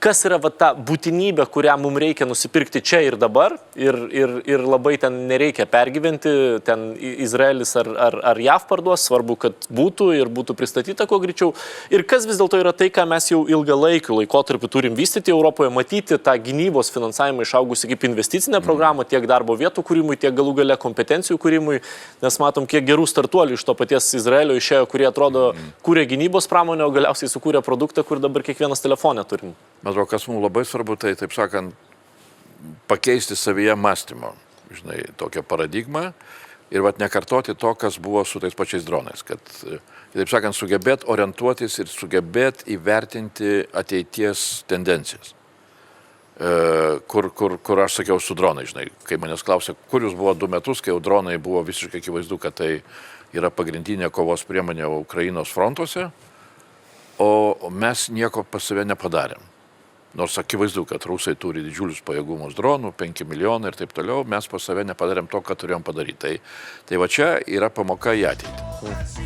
kas yra va ta būtinybė, kurią mums reikia nusipirkti čia ir dabar ir labai ten nereikia pergyventi, ten Izraelis ar JAV parduos, svarbu, kad būtų ir būtų pristatyta kuo greičiau. Ir kas vis dėlto yra tai, ką mes jau ilgalaikiu laikotarpiu turim vystyti Europoje, matyti tą gynybos finansavimą išaugusi kaip investicinę programą, tiek darbo vietų kūrimui, tiek galų gale kompetencijų kūrimui, nes matom, kiek gerų startuolių iš to paties Izraelio išėjo, kurie atrodo kūrė gynybos pramonę, o galiausiai sukūrė produktą, kur dabar kiekvienas telefonė turim. Man atrodo, kas mums labai svarbu, tai, taip sakant, pakeisti savyje mąstymo, žinai, tokią paradigmą ir nekartoti to, kas buvo su tais pačiais dronais, kad, taip sakant, sugebėt orientuotis ir sugebėt įvertinti ateities tendencijas. Kur aš sakiau su dronai, žinai, kai manęs klausė, kur jūs buvo 2 metus, kai jau dronai buvo visiškai akivaizdu, kad tai yra pagrindinė kovos priemonė Ukrainos frontuose, o mes nieko pas save nepadarėm. Nors akivaizdu, kad rusai turi didžiulius pajėgumus dronų, 5 milijonai ir taip toliau, mes pas save nepadarėm to, ką turėjom padaryti. Tai va čia yra pamoka į ateitį.